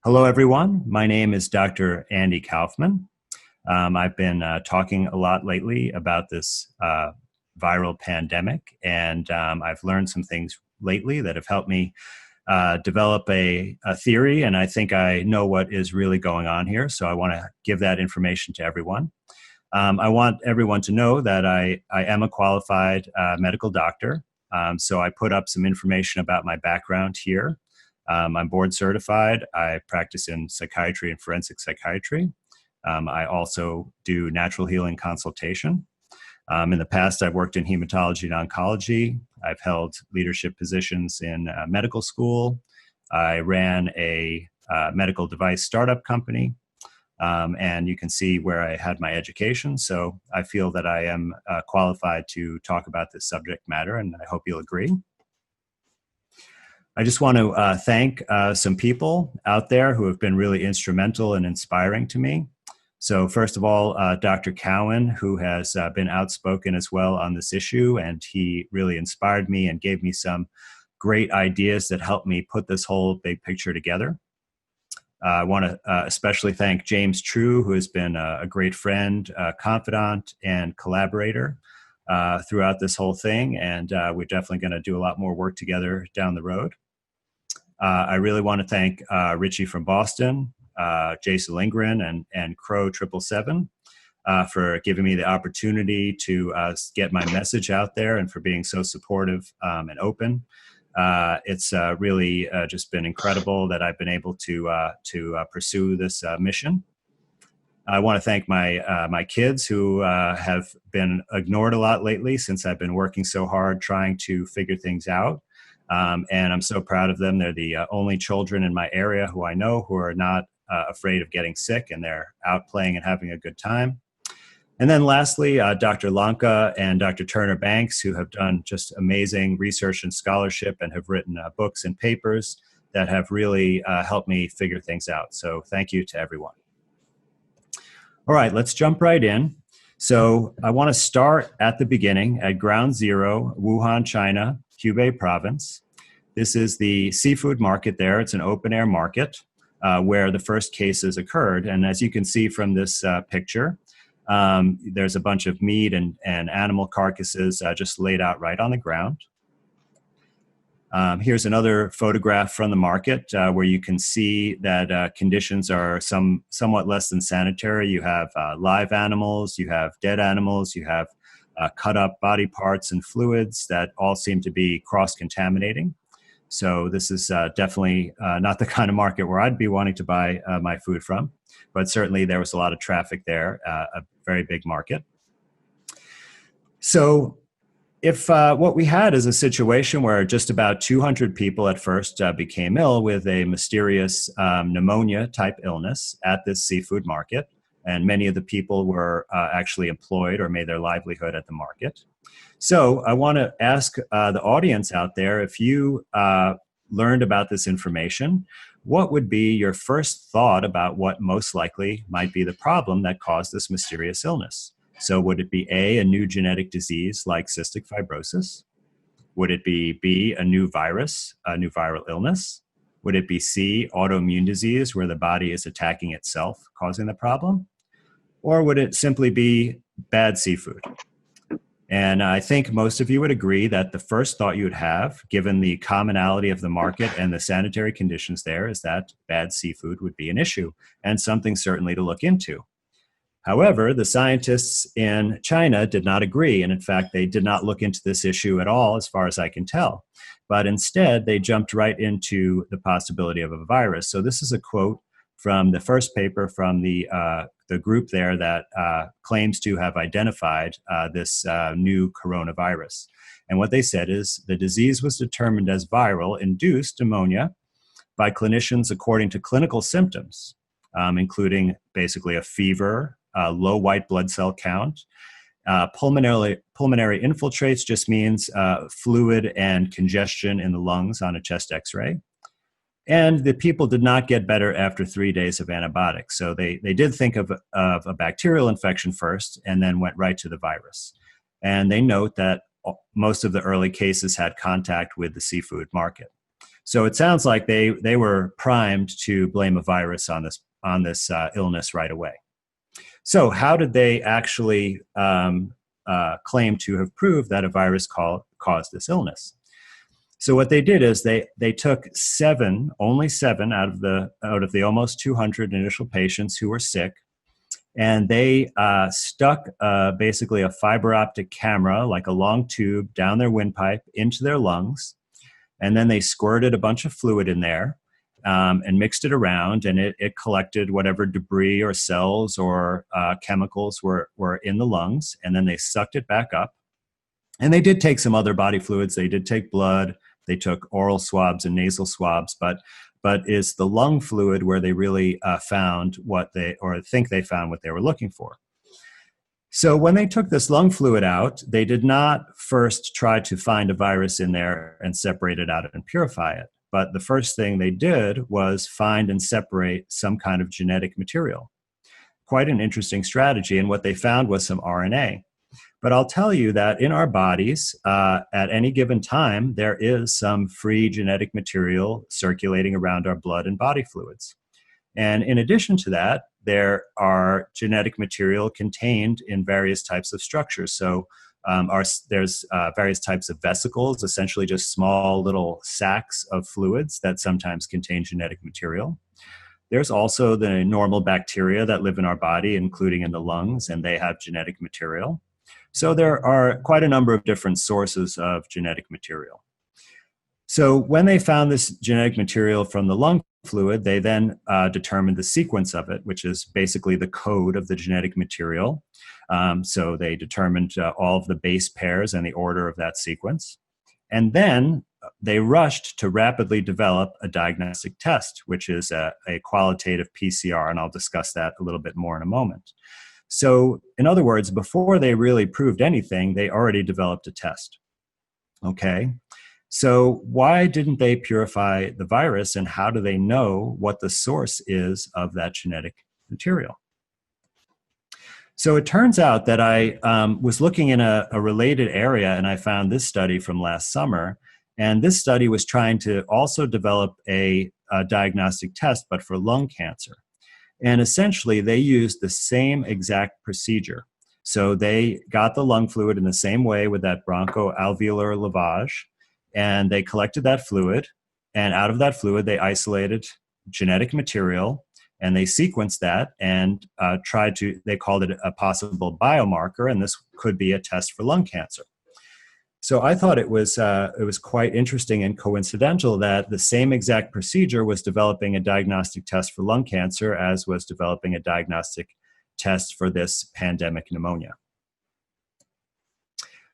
Hello, everyone. My name is Dr. Andy Kaufman. I've been talking a lot lately about this viral pandemic, and I've learned some things lately that have helped me develop a theory, and I think I know what is really going on here, so I want to give that information to everyone. I want everyone to know that I am a qualified medical doctor, so I put up some information about my background here. I'm board certified. I practice in psychiatry and forensic psychiatry. I also do natural healing consultation. In the past, I've worked in hematology and oncology. I've held leadership positions in medical school. I ran a medical device startup company. And you can see where I had my education. So I feel that I am qualified to talk about this subject matter, and I hope you'll agree. I just want to thank some people out there who have been really instrumental and inspiring to me. So first of all, Dr. Cowan, who has been outspoken as well on this issue, and he really inspired me and gave me some great ideas that helped me put this whole big picture together. I want to especially thank James True, who has been a great friend, confidant, and collaborator throughout this whole thing, and we're definitely going to do a lot more work together down the road. I really want to thank Richie from Boston, Jason Lindgren, and Crow 777 for giving me the opportunity to get my message out there and for being so supportive and open. It's really just been incredible that I've been able to pursue this mission. I want to thank my kids who have been ignored a lot lately since I've been working so hard trying to figure things out. And I'm so proud of them. They're the only children in my area who I know who are not afraid of getting sick, and they're out playing and having a good time. And then lastly, Dr. Lanka and Dr. Turner Banks, who have done just amazing research and scholarship and have written books and papers that have really helped me figure things out. So thank you to everyone. All right, let's jump right in. So I want to start at the beginning at ground zero, Wuhan, China, Hubei province. This is the seafood market there. It's an open air market where the first cases occurred. And as you can see from this picture, there's a bunch of meat and animal carcasses just laid out right on the ground. Here's another photograph from the market where you can see that conditions are somewhat less than sanitary. You have live animals, you have dead animals, you have cut up body parts and fluids that all seem to be cross-contaminating. So this is definitely not the kind of market where I'd be wanting to buy my food from, but certainly there was a lot of traffic there, a very big market. So if what we had is a situation where just about 200 people at first became ill with a mysterious pneumonia type illness at this seafood market, and many of the people were actually employed or made their livelihood at the market. So I want to ask the audience out there, if you learned about this information, what would be your first thought about what most likely might be the problem that caused this mysterious illness? So would it be A, a new genetic disease like cystic fibrosis? Would it be B, a new virus, a new viral illness? Would it be C, autoimmune disease where the body is attacking itself, causing the problem? Or would it simply be bad seafood? And I think most of you would agree that the first thought you would have, given the commonality of the market and the sanitary conditions there, is that bad seafood would be an issue and something certainly to look into. However, the scientists in China did not agree. And in fact, they did not look into this issue at all, as far as I can tell. But instead, they jumped right into the possibility of a virus. So this is a quote from the first paper from the group there that claims to have identified this new coronavirus. And what they said is the disease was determined as viral induced pneumonia by clinicians according to clinical symptoms, including basically a fever, low white blood cell count. Pulmonary infiltrates just means fluid and congestion in the lungs on a chest x-ray. And the people did not get better after 3 days of antibiotics. So they did think of a bacterial infection first and then went right to the virus. And they note that most of the early cases had contact with the seafood market. So it sounds like they were primed to blame a virus on this illness right away. So how did they actually claim to have proved that a virus caused this illness? So what they did is they took only seven out of the almost 200 initial patients who were sick, and they stuck basically a fiber optic camera, like a long tube, down their windpipe into their lungs, and then they squirted a bunch of fluid in there and mixed it around, and it collected whatever debris or cells or chemicals were in the lungs, and then they sucked it back up. And they did take some other body fluids. They did take blood. They took oral swabs and nasal swabs, but is the lung fluid where they really found think they found what they were looking for. So when they took this lung fluid out, they did not first try to find a virus in there and separate it out and purify it. But the first thing they did was find and separate some kind of genetic material. Quite an interesting strategy. And what they found was some RNA. But I'll tell you that in our bodies, at any given time, there is some free genetic material circulating around our blood and body fluids. And in addition to that, there are genetic material contained in various types of structures. So there's various types of vesicles, essentially just small little sacs of fluids that sometimes contain genetic material. There's also the normal bacteria that live in our body, including in the lungs, and they have genetic material. So there are quite a number of different sources of genetic material. So when they found this genetic material from the lung fluid, they then determined the sequence of it, which is basically the code of the genetic material. So they determined all of the base pairs and the order of that sequence. And then they rushed to rapidly develop a diagnostic test, which is a qualitative PCR, and I'll discuss that a little bit more in a moment. So in other words, before they really proved anything, they already developed a test. Okay, so why didn't they purify the virus, and how do they know what the source is of that genetic material? So it turns out that I was looking in a related area, and I found this study from last summer. And this study was trying to also develop a diagnostic test, but for lung cancer. And essentially, they used the same exact procedure. So they got the lung fluid in the same way with that bronchoalveolar lavage, and they collected that fluid. And out of that fluid, they isolated genetic material, and they sequenced that and they called it a possible biomarker, and this could be a test for lung cancer. So I thought it was quite interesting and coincidental that the same exact procedure was developing a diagnostic test for lung cancer as was developing a diagnostic test for this pandemic pneumonia.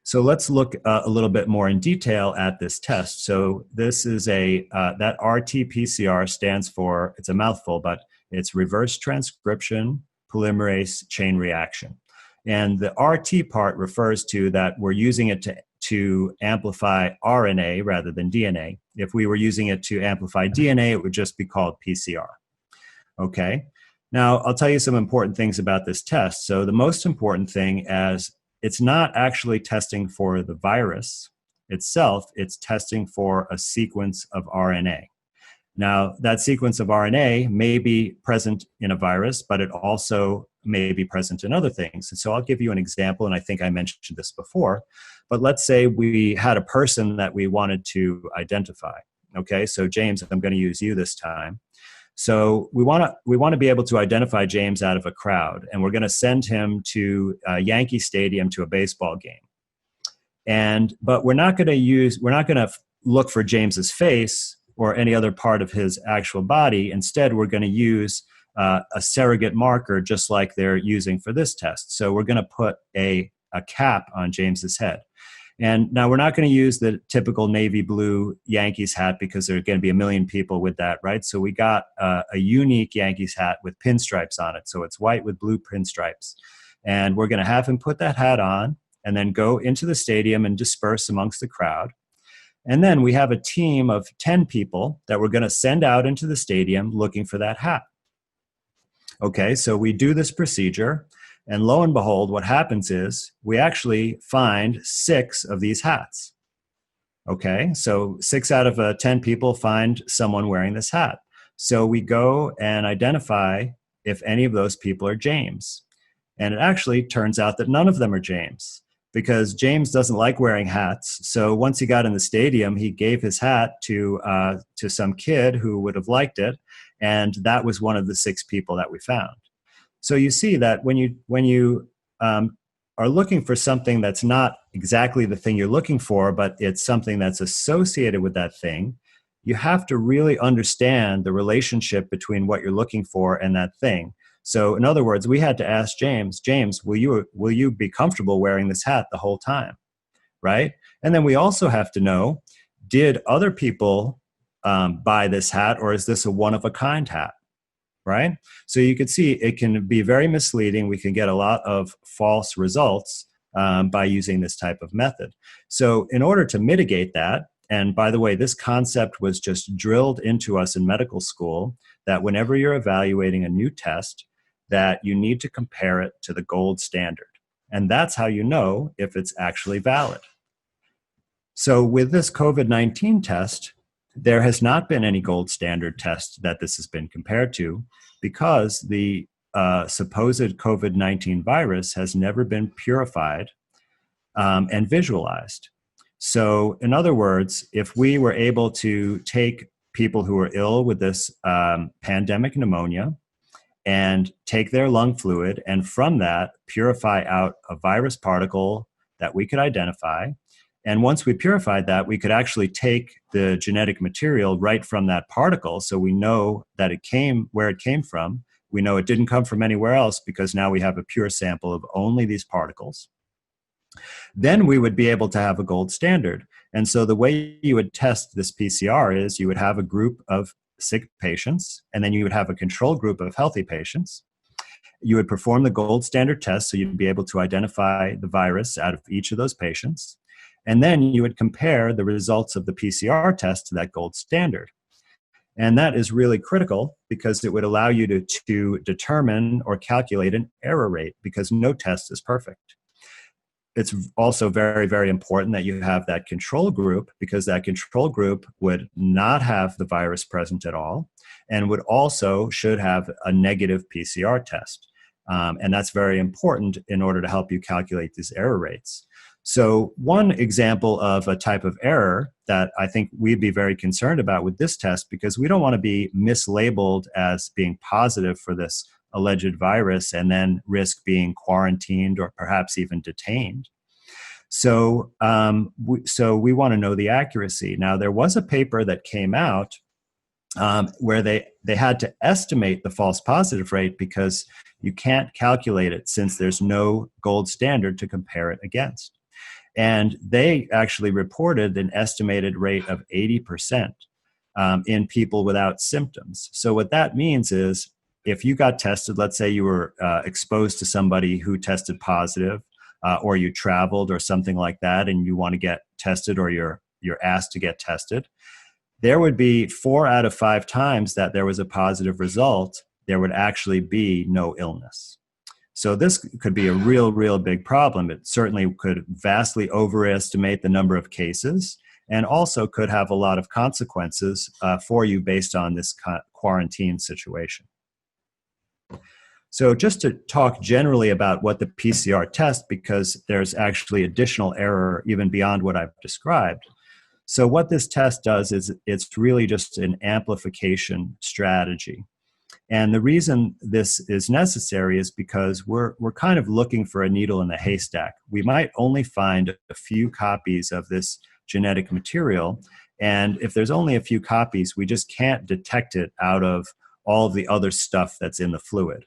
So let's look a little bit more in detail at this test. So this is that RT-PCR stands for, it's a mouthful, but it's reverse transcription polymerase chain reaction. And the RT part refers to that we're using it to amplify RNA rather than DNA. If we were using it to amplify DNA, it would just be called PCR. Okay. Now, I'll tell you some important things about this test. So the most important thing is it's not actually testing for the virus itself, it's testing for a sequence of RNA. Now, that sequence of RNA may be present in a virus, but it also may be present in other things. And so I'll give you an example, and I think I mentioned this before, but let's say we had a person that we wanted to identify. Okay, so James, I'm going to use you this time. So we want to be able to identify James out of a crowd, and we're going to send him to Yankee Stadium to a baseball game. But we're not going to look for James's face or any other part of his actual body. Instead, we're going to use a surrogate marker just like they're using for this test. So we're going to put a cap on James's head. And now we're not going to use the typical navy blue Yankees hat because there are going to be a million people with that, right? So we got a unique Yankees hat with pinstripes on it. So it's white with blue pinstripes. And we're going to have him put that hat on and then go into the stadium and disperse amongst the crowd. And then we have a team of 10 people that we're going to send out into the stadium looking for that hat. Okay, so we do this procedure, and lo and behold, what happens is we actually find 6 of these hats. Okay, so 6 out of 10 people find someone wearing this hat. So we go and identify if any of those people are James. And it actually turns out that none of them are James, because James doesn't like wearing hats. So once he got in the stadium, he gave his hat to some kid who would have liked it, and that was one of the 6 people that we found. So you see that when you are looking for something that's not exactly the thing you're looking for, but it's something that's associated with that thing, you have to really understand the relationship between what you're looking for and that thing. So in other words, we had to ask James, will you be comfortable wearing this hat the whole time, right? And then we also have to know, did other people buy this hat, or is this a one-of-a-kind hat? Right? So you can see it can be very misleading. We can get a lot of false results by using this type of method. So in order to mitigate that, and by the way, this concept was just drilled into us in medical school, that whenever you're evaluating a new test, that you need to compare it to the gold standard. And that's how you know if it's actually valid. So with this COVID-19 test, there has not been any gold standard test that this has been compared to, because the supposed COVID-19 virus has never been purified and visualized. So in other words, if we were able to take people who are ill with this pandemic pneumonia and take their lung fluid, and from that purify out a virus particle that we could identify, and once we purified that, we could actually take the genetic material right from that particle, so we know that it came where it came from. We know it didn't come from anywhere else, because now we have a pure sample of only these particles. Then we would be able to have a gold standard. And so the way you would test this PCR is you would have a group of sick patients, and then you would have a control group of healthy patients. You would perform the gold standard test, so you'd be able to identify the virus out of each of those patients. And then you would compare the results of the PCR test to that gold standard. And that is really critical, because it would allow you to determine or calculate an error rate, because no test is perfect. It's also very, very important that you have that control group, because that control group would not have the virus present at all, and would also should have a negative PCR test. And that's very important in order to help you calculate these error rates. So one example of a type of error that I think we'd be very concerned about with this test, because we don't want to be mislabeled as being positive for this alleged virus and then risk being quarantined or perhaps even detained. So we want to know the accuracy. Now, there was a paper that came out where they had to estimate the false positive rate, because you can't calculate it since there's no gold standard to compare it against. And they actually reported an estimated rate of 80% in people without symptoms. So what that means is, if you got tested, let's say you were exposed to somebody who tested positive, or you traveled or something like that, and you want to get tested, or you're asked to get tested, there would be 4 out of 5 times that there was a positive result, there would actually be no illness. So this could be a real big problem. It certainly could vastly overestimate the number of cases, and also could have a lot of consequences for you based on this quarantine situation. So just to talk generally about what the PCR test, because there's actually additional error even beyond what I've described. So what this test does is it's really just an amplification strategy. And the reason this is necessary is because we're kind of looking for a needle in the haystack. We might only find a few copies of this genetic material, and if there's only a few copies, we just can't detect it out of all of the other stuff that's in the fluid.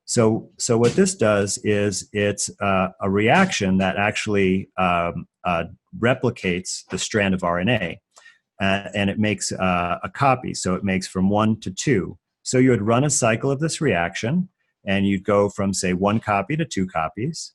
So what this does is it's a reaction that actually replicates the strand of RNA, and it makes a copy. So it makes from 1 to 2. So you would run a cycle of this reaction, and you'd go from, say, 1 copy to 2 copies.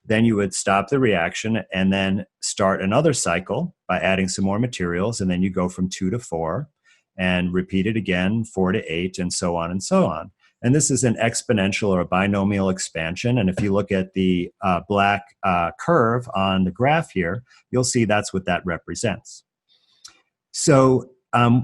Then you would stop the reaction and then start another cycle by adding some more materials, and then you go from 2 to 4 and repeat it again, 4 to 8, and so on and so on. And this is an exponential or a binomial expansion. And if you look at the black curve on the graph here, you'll see that's what that represents. So,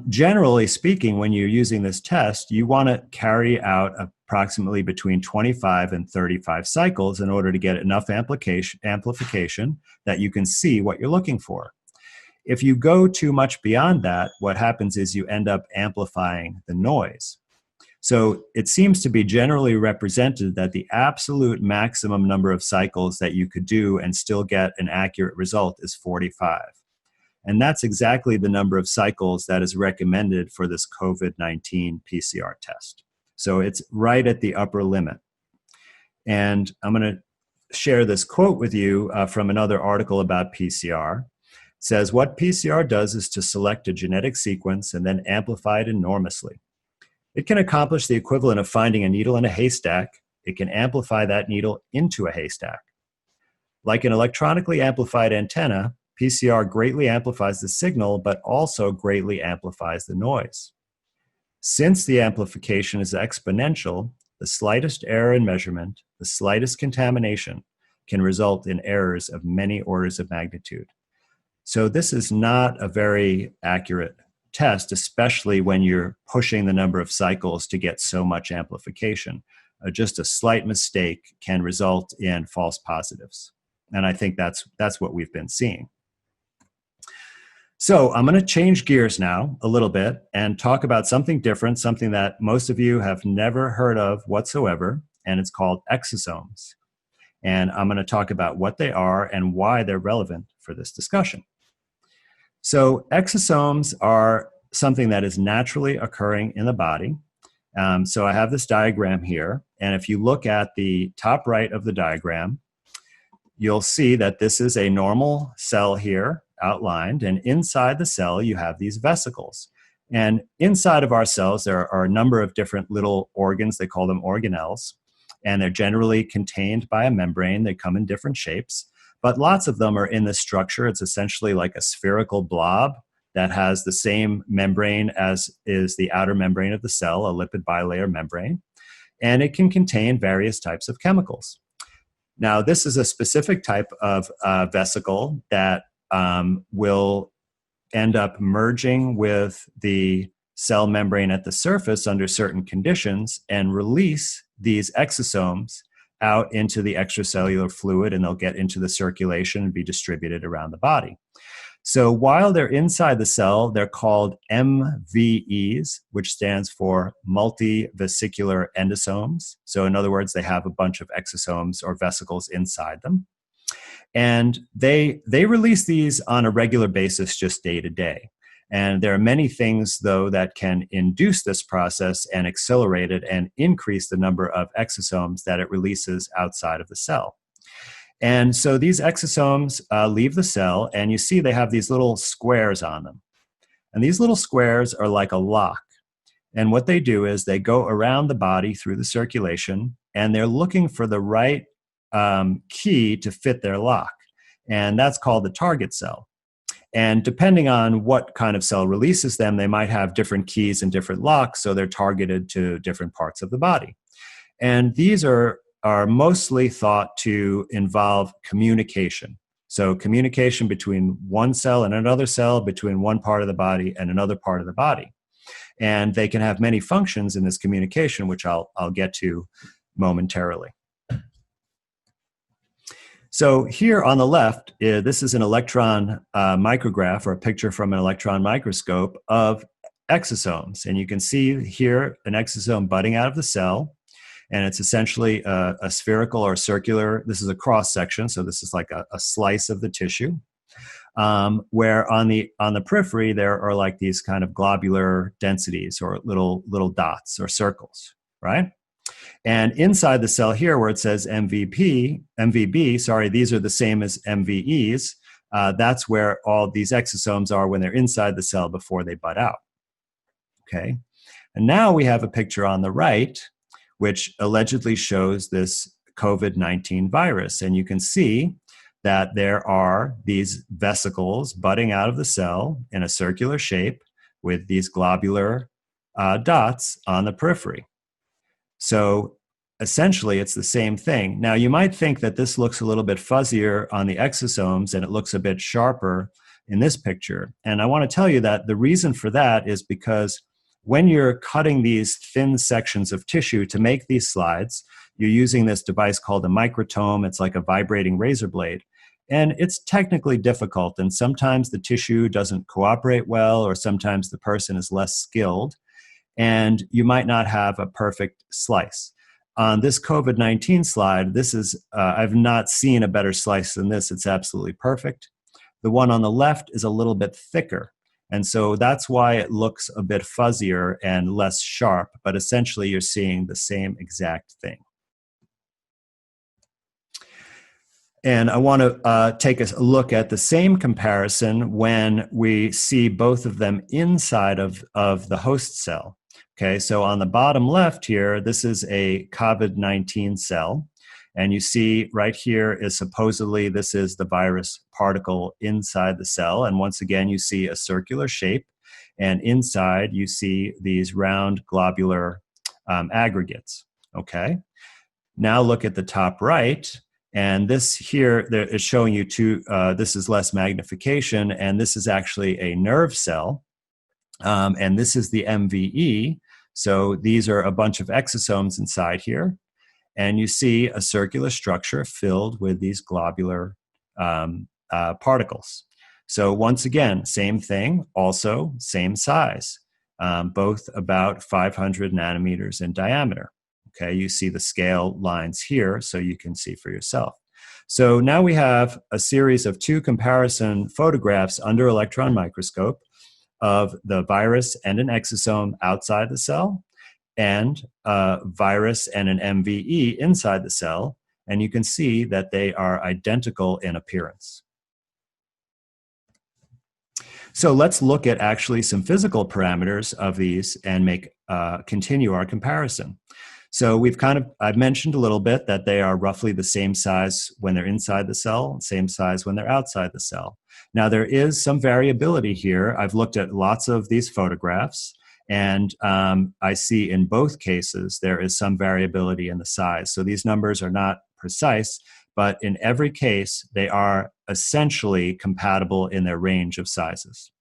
generally speaking, when you're using this test, you want to carry out approximately between 25 and 35 cycles in order to get enough amplification that you can see what you're looking for. If you go too much beyond that, what happens is you end up amplifying the noise. So it seems to be generally represented that the absolute maximum number of cycles that you could do and still get an accurate result is 45. And that's exactly the number of cycles that is recommended for this COVID-19 PCR test. So it's right at the upper limit. And I'm going to share this quote with you from another article about PCR. It says, what PCR does is to select a genetic sequence and then amplify it enormously. It can accomplish the equivalent of finding a needle in a haystack. It can amplify that needle into a haystack. Like an electronically amplified antenna, PCR greatly amplifies the signal, but also greatly amplifies the noise. Since the amplification is exponential, the slightest error in measurement, the slightest contamination, can result in errors of many orders of magnitude. So this is not a very accurate test, especially when you're pushing the number of cycles to get so much amplification. Just a slight mistake can result in false positives. And I think that's what we've been seeing. So I'm going to change gears now a little bit and talk about something different, something that most of you have never heard of whatsoever, and it's called exosomes. And I'm going to talk about what they are and why they're relevant for this discussion. So exosomes are something that is naturally occurring in the body. So I have this diagram here, and if you look at the top right of the diagram, you'll see that this is a normal cell here outlined, and inside the cell you have these vesicles. And inside of our cells there are a number of different little organs, they call them organelles, and they're generally contained by a membrane. They come in different shapes, but lots of them are in this structure. It's essentially like a spherical blob that has the same membrane as is the outer membrane of the cell, a lipid bilayer membrane, and it can contain various types of chemicals. Now, this is a specific type of vesicle that will end up merging with the cell membrane at the surface under certain conditions and release these exosomes out into the extracellular fluid, and they'll get into the circulation and be distributed around the body. So while they're inside the cell, they're called MVEs, which stands for multivesicular endosomes. So in other words, they have a bunch of exosomes or vesicles inside them. And they release these on a regular basis, just day to day. And there are many things, though, that can induce this process and accelerate it and increase the number of exosomes that it releases outside of the cell. And so these exosomes leave the cell, and you see they have these little squares on them. And these little squares are like a lock. And what they do is they go around the body through the circulation, and they're looking for the right key to fit their lock. And that's called the target cell. And depending on what kind of cell releases them, they might have different keys and different locks, so they're targeted to different parts of the body. And these are mostly thought to involve communication. So communication between one cell and another cell, between one part of the body and another part of the body. And they can have many functions in this communication, which I'll get to momentarily. So here on the left, this is an electron micrograph, or a picture from an electron microscope of exosomes. And you can see here an exosome budding out of the cell. And it's essentially a spherical or circular, this is a cross section, so this is like a slice of the tissue, where on the periphery there are like these kind of globular densities or little dots or circles, right? And inside the cell here where it says MVB, these are the same as MVEs. That's where all these exosomes are when they're inside the cell before they bud out. Okay, and now we have a picture on the right which allegedly shows this COVID-19 virus. And you can see that there are these vesicles budding out of the cell in a circular shape with these globular dots on the periphery. So essentially, it's the same thing. Now, you might think that this looks a little bit fuzzier on the exosomes and it looks a bit sharper in this picture. And I want to tell you that the reason for that is because when you're cutting these thin sections of tissue to make these slides, you're using this device called a microtome. It's like a vibrating razor blade. And it's technically difficult, and sometimes the tissue doesn't cooperate well, or sometimes the person is less skilled, and you might not have a perfect slice. On this COVID-19 slide, this is, I've not seen a better slice than this. It's absolutely perfect. The one on the left is a little bit thicker, and so that's why it looks a bit fuzzier and less sharp, but essentially you're seeing the same exact thing. And I want to take a look at the same comparison when we see both of them inside of the host cell. Okay, so on the bottom left here, this is a COVID-19 cell. And you see right here is supposedly this is the virus particle inside the cell. And once again, you see a circular shape. And inside, you see these round globular aggregates. Okay, now look at the top right. And this here is showing you this is less magnification, and this is actually a nerve cell. And this is the MVE. So these are a bunch of exosomes inside here. And you see a circular structure filled with these globular particles. So once again, same thing, also same size, both about 500 nanometers in diameter. Okay, you see the scale lines here, so you can see for yourself. So now we have a series of 2 comparison photographs under electron microscope of the virus and an exosome outside the cell, and a virus and an MVE inside the cell, and you can see that they are identical in appearance. So let's look at actually some physical parameters of these and continue our comparison. So I've mentioned a little bit that they are roughly the same size when they're inside the cell, same size when they're outside the cell. Now there is some variability here. I've looked at lots of these photographs, and I see in both cases there is some variability in the size. So these numbers are not precise, but in every case they are essentially compatible in their range of sizes.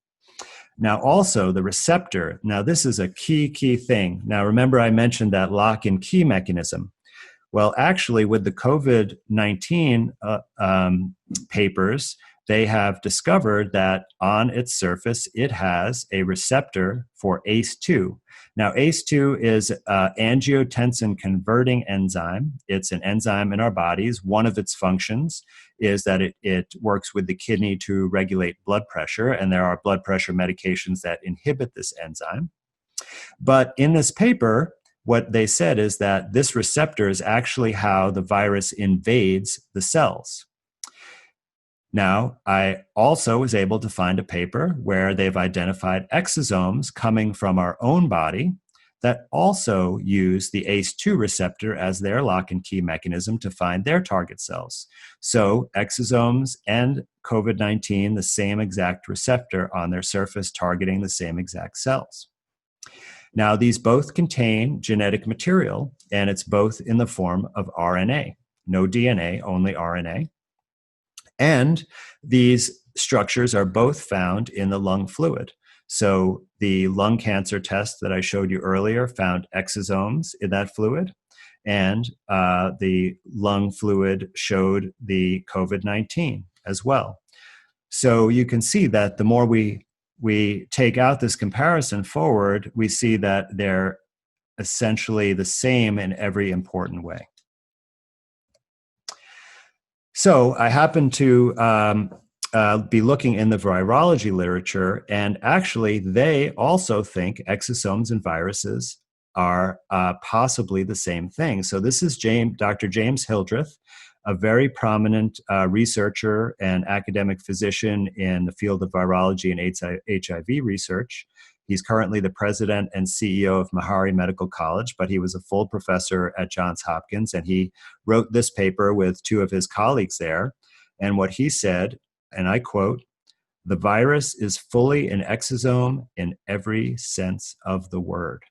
Now also the receptor, now this is a key thing. Now remember I mentioned that lock and key mechanism. Well, actually with the COVID-19 papers, they have discovered that on its surface it has a receptor for ACE2. Now ACE2 is an angiotensin converting enzyme. It's an enzyme in our bodies. One of its functions is that it works with the kidney to regulate blood pressure, and there are blood pressure medications that inhibit this enzyme. But in this paper, what they said is that this receptor is actually how the virus invades the cells. Now, I also was able to find a paper where they've identified exosomes coming from our own body that also use the ACE2 receptor as their lock and key mechanism to find their target cells. So exosomes and COVID-19, the same exact receptor on their surface targeting the same exact cells. Now, these both contain genetic material, and it's both in the form of RNA. No DNA, only RNA. And these structures are both found in the lung fluid. So the lung cancer test that I showed you earlier found exosomes in that fluid, and the lung fluid showed the COVID-19 as well. So you can see that the more we take out this comparison forward, we see that they're essentially the same in every important way. So I happen to be looking in the virology literature, and actually they also think exosomes and viruses are possibly the same thing. So this is Dr. James Hildreth, a very prominent researcher and academic physician in the field of virology and HIV research. He's currently the president and CEO of Meharry Medical College, but he was a full professor at Johns Hopkins, and he wrote this paper with 2 of his colleagues there. And what he said, and I quote, "The virus is fully an exosome in every sense of the word."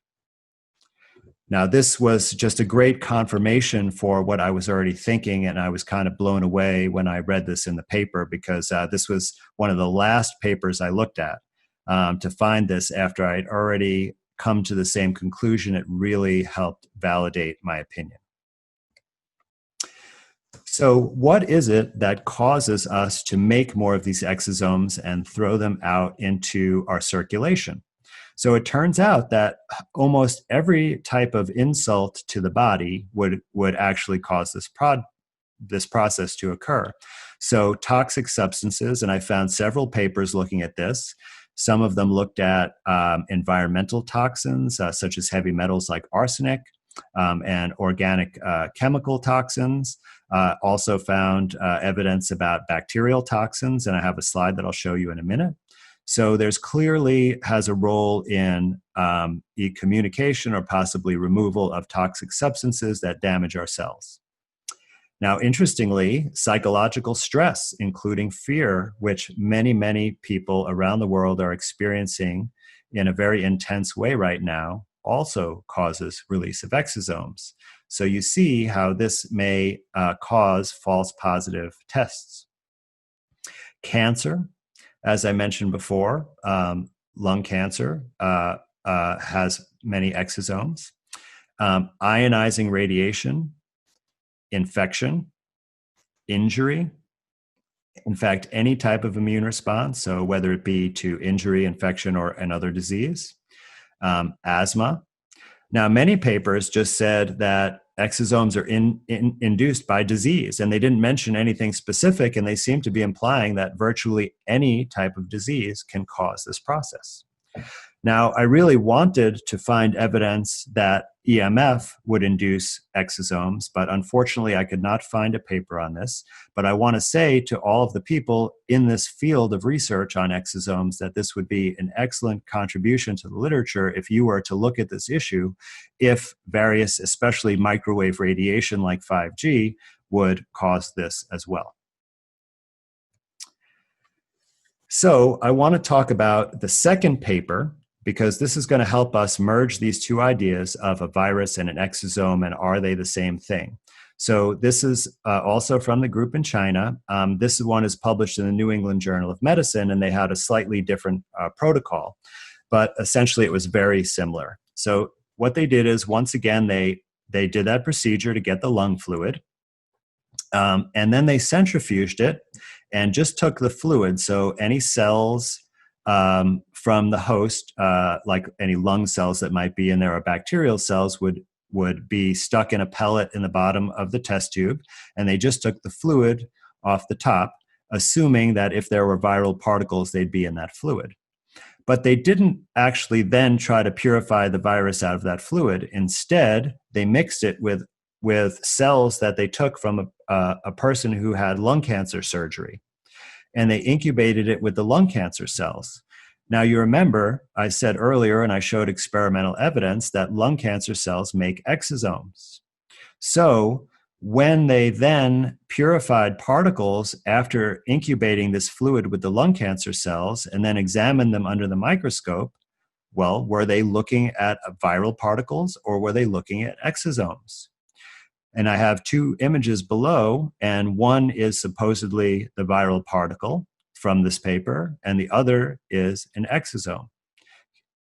Now, this was just a great confirmation for what I was already thinking, and I was kind of blown away when I read this in the paper, because this was one of the last papers I looked at to find this after I'd already come to the same conclusion. It really helped validate my opinion. So what is it that causes us to make more of these exosomes and throw them out into our circulation? So it turns out that almost every type of insult to the body would actually cause this process to occur. So toxic substances, and I found several papers looking at this. Some of them looked at environmental toxins, such as heavy metals like arsenic, and organic chemical toxins. Also found evidence about bacterial toxins, and I have a slide that I'll show you in a minute. So there's clearly has a role in the communication or possibly removal of toxic substances that damage our cells. Now, interestingly, psychological stress, including fear, which many, many people around the world are experiencing in a very intense way right now, also causes release of exosomes. So you see how this may cause false positive tests. Cancer, as I mentioned before, lung cancer has many exosomes. Ionizing radiation, infection, injury, in fact, any type of immune response, so whether it be to injury, infection, or another disease. Asthma. Now, many papers just said that exosomes are induced by disease, and they didn't mention anything specific, and they seem to be implying that virtually any type of disease can cause this process. Now, I really wanted to find evidence that EMF would induce exosomes, but unfortunately I could not find a paper on this. But I want to say to all of the people in this field of research on exosomes that this would be an excellent contribution to the literature if you were to look at this issue, if various, especially microwave radiation like 5G, would cause this as well. So I want to talk about the second paper, because this is going to help us merge these two ideas of a virus and an exosome, and are they the same thing? So this is also from the group in China. This one is published in the New England Journal of Medicine, and they had a slightly different protocol, but essentially it was very similar. So what they did is, once again, they did that procedure to get the lung fluid, and then they centrifuged it and just took the fluid. So any cells from the host, like any lung cells that might be in there, or bacterial cells, would be stuck in a pellet in the bottom of the test tube, and they just took the fluid off the top, assuming that if there were viral particles, they'd be in that fluid. But they didn't actually then try to purify the virus out of that fluid. Instead, they mixed it with cells that they took from a person who had lung cancer surgery, and they incubated it with the lung cancer cells. Now, you remember I said earlier, and I showed experimental evidence, that lung cancer cells make exosomes. So when they then purified particles after incubating this fluid with the lung cancer cells and then examined them under the microscope, well, were they looking at viral particles, or were they looking at exosomes? And I have two images below, and one is supposedly the viral particle from this paper, and the other is an exosome.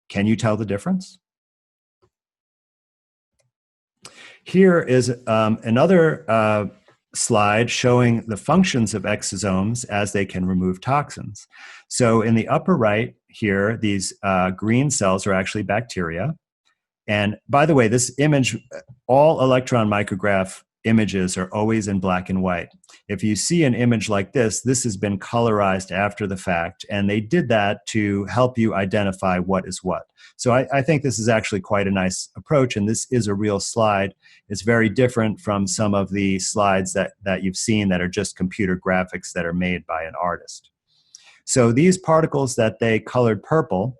Can you tell the difference? Here is another slide showing the functions of exosomes as they can remove toxins. So in the upper right here, these green cells are actually bacteria. And by the way, this image, all electron micrograph images are always in black and white. If you see an image like this has been colorized after the fact, and they did that to help you identify what is what. So I think this is actually quite a nice approach, and this is a real slide. It's very different from some of the slides that you've seen that are just computer graphics that are made by an artist. So these particles that they colored purple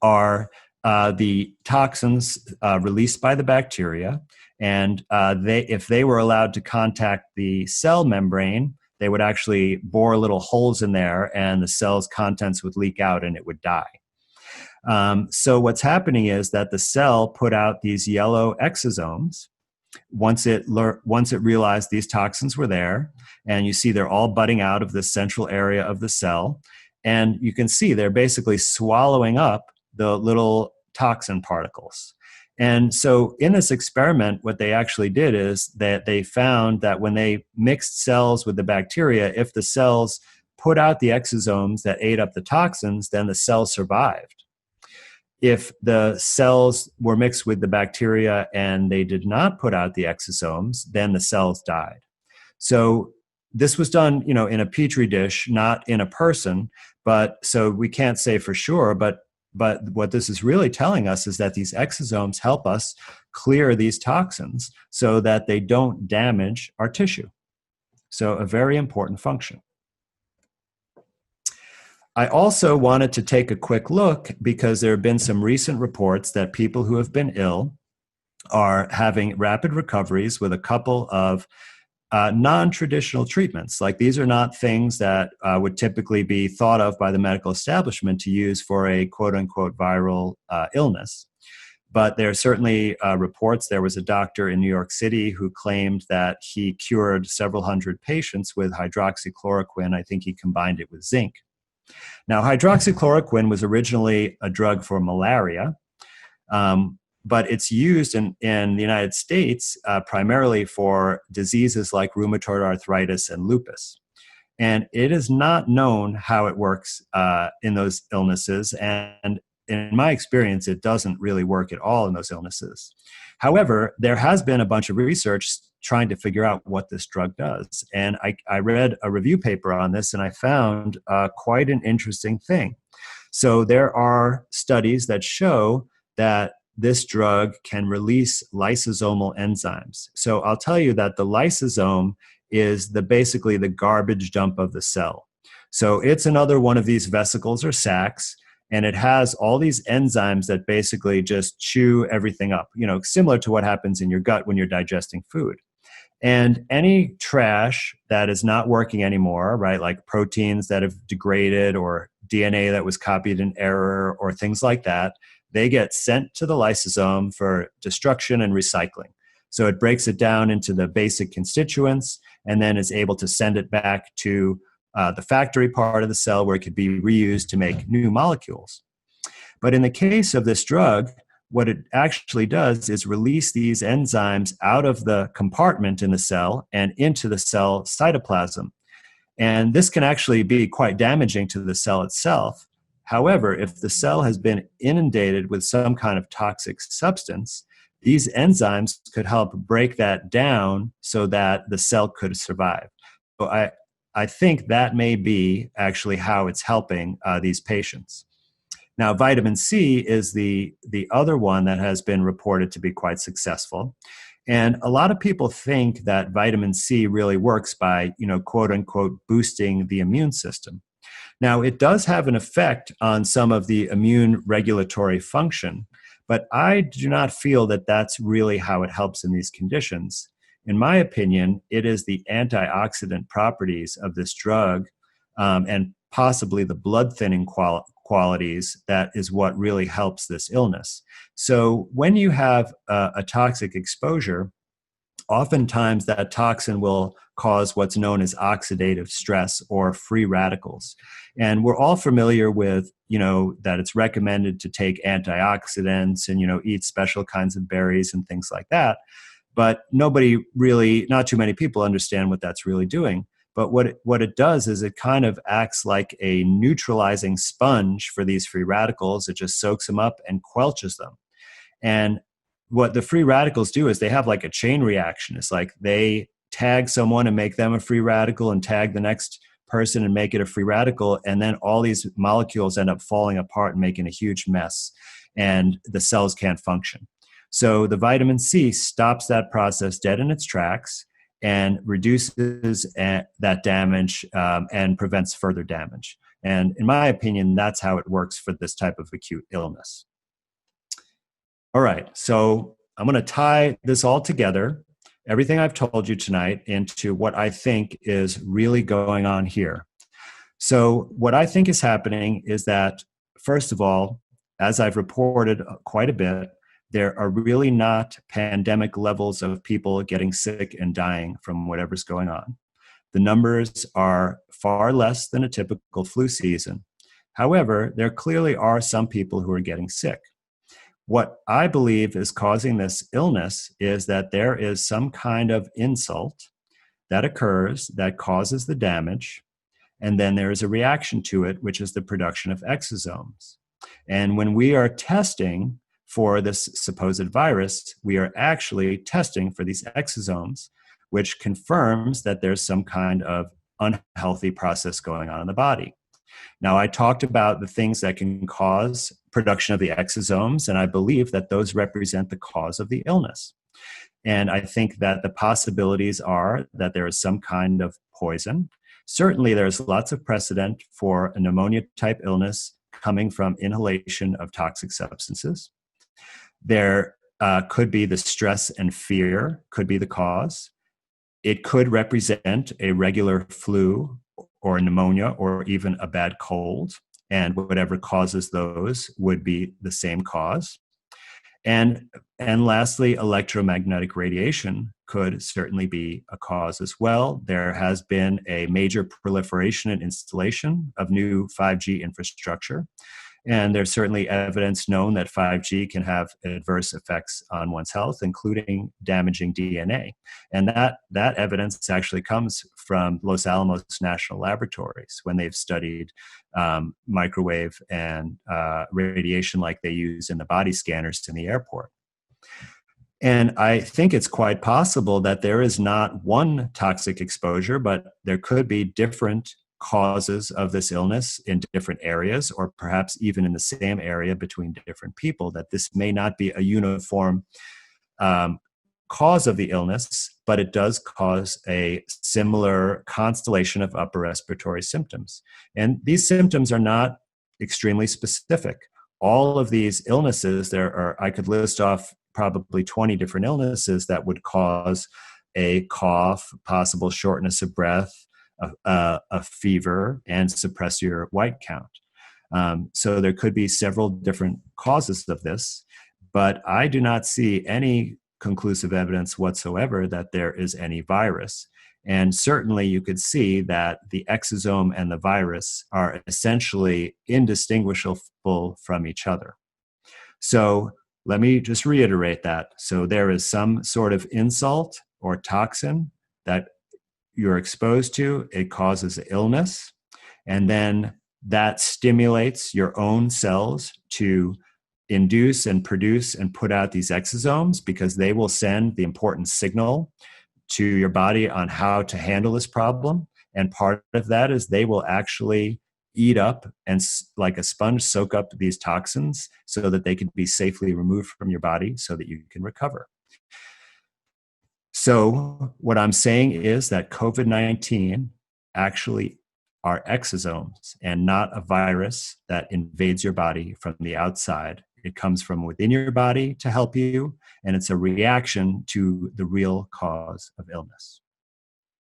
are the toxins released by the bacteria, and if they were allowed to contact the cell membrane, they would actually bore little holes in there, and the cell's contents would leak out and it would die. So what's happening is that the cell put out these yellow exosomes once it realized these toxins were there, and you see they're all budding out of the central area of the cell, and you can see they're basically swallowing up the little toxin particles. And so in this experiment, what they actually did is that they found that when they mixed cells with the bacteria, if the cells put out the exosomes that ate up the toxins, then the cells survived. If the cells were mixed with the bacteria and they did not put out the exosomes, then the cells died. So this was done, in a petri dish, not in a person, but so we can't say for sure, but what this is really telling us is that these exosomes help us clear these toxins so that they don't damage our tissue. So a very important function. I also wanted to take a quick look because there have been some recent reports that people who have been ill are having rapid recoveries with a couple of non-traditional treatments. Like, these are not things that would typically be thought of by the medical establishment to use for a quote-unquote viral illness. But there are certainly reports. There was a doctor in New York City who claimed that he cured several hundred patients with hydroxychloroquine. I think he combined it with zinc. Now, hydroxychloroquine was originally a drug for malaria, but it's used in the United States primarily for diseases like rheumatoid arthritis and lupus. And it is not known how it works in those illnesses. And in my experience, it doesn't really work at all in those illnesses. However, there has been a bunch of research trying to figure out what this drug does. And I read a review paper on this, and I found quite an interesting thing. So there are studies that show that this drug can release lysosomal enzymes. So I'll tell you that the lysosome is basically the garbage dump of the cell. So it's another one of these vesicles or sacs, and it has all these enzymes that basically just chew everything up, similar to what happens in your gut when you're digesting food. And any trash that is not working anymore, right, like proteins that have degraded or DNA that was copied in error or things like that, they get sent to the lysosome for destruction and recycling. So it breaks it down into the basic constituents and then is able to send it back to the factory part of the cell where it could be reused to make new molecules. But in the case of this drug, what it actually does is release these enzymes out of the compartment in the cell and into the cell cytoplasm. And this can actually be quite damaging to the cell itself. However, if the cell has been inundated with some kind of toxic substance, these enzymes could help break that down so that the cell could survive. So I think that may be actually how it's helping these patients. Now, vitamin C is the other one that has been reported to be quite successful. And a lot of people think that vitamin C really works by, quote unquote, boosting the immune system. Now, it does have an effect on some of the immune regulatory function, but I do not feel that that's really how it helps in these conditions. In my opinion, it is the antioxidant properties of this drug and possibly the blood thinning qualities that is what really helps this illness. So when you have a toxic exposure, oftentimes that toxin will cause what's known as oxidative stress or free radicals. And we're all familiar with, that it's recommended to take antioxidants and, eat special kinds of berries and things like that. But not too many people understand what that's really doing. But what it does is it kind of acts like a neutralizing sponge for these free radicals. It just soaks them up and quelches them. And what the free radicals do is they have like a chain reaction. It's like they tag someone and make them a free radical and tag the next person and make it a free radical. And then all these molecules end up falling apart and making a huge mess. And the cells can't function. So the vitamin C stops that process dead in its tracks and reduces that damage and prevents further damage. And in my opinion, that's how it works for this type of acute illness. All right, so I'm going to tie this all together, everything I've told you tonight, into what I think is really going on here. So what I think is happening is that, first of all, as I've reported quite a bit, there are really not pandemic levels of people getting sick and dying from whatever's going on. The numbers are far less than a typical flu season. However, there clearly are some people who are getting sick. What I believe is causing this illness is that there is some kind of insult that occurs that causes the damage, and then there is a reaction to it, which is the production of exosomes. And when we are testing for this supposed virus, we are actually testing for these exosomes, which confirms that there's some kind of unhealthy process going on in the body. Now, I talked about the things that can cause production of the exosomes, and I believe that those represent the cause of the illness. And I think that the possibilities are that there is some kind of poison. Certainly, there's lots of precedent for a pneumonia-type illness coming from inhalation of toxic substances. There could be the stress and fear could be the cause. It could represent a regular flu or pneumonia or even a bad cold, and whatever causes those would be the same cause. And lastly, electromagnetic radiation could certainly be a cause as well. There has been a major proliferation and installation of new 5G infrastructure. And there's certainly evidence known that 5G can have adverse effects on one's health, including damaging DNA. And that evidence actually comes from Los Alamos National Laboratories when they've studied microwave and radiation like they use in the body scanners in the airport. And I think it's quite possible that there is not one toxic exposure, but there could be different causes of this illness in different areas, or perhaps even in the same area between different people, that this may not be a uniform cause of the illness, but it does cause a similar constellation of upper respiratory symptoms. And these symptoms are not extremely specific. All of these illnesses, I could list off probably 20 different illnesses that would cause a cough, possible shortness of breath, a fever, and suppress your white count. So there could be several different causes of this, but I do not see any conclusive evidence whatsoever that there is any virus. And certainly you could see that the exosome and the virus are essentially indistinguishable from each other. So let me just reiterate that. So there is some sort of insult or toxin that you're exposed to, it causes illness, and then that stimulates your own cells to induce and produce and put out these exosomes, because they will send the important signal to your body on how to handle this problem. And part of that is they will actually eat up and, like a sponge, soak up these toxins so that they can be safely removed from your body so that you can recover. So what I'm saying is that COVID-19 actually are exosomes and not a virus that invades your body from the outside. It comes from within your body to help you, and it's a reaction to the real cause of illness.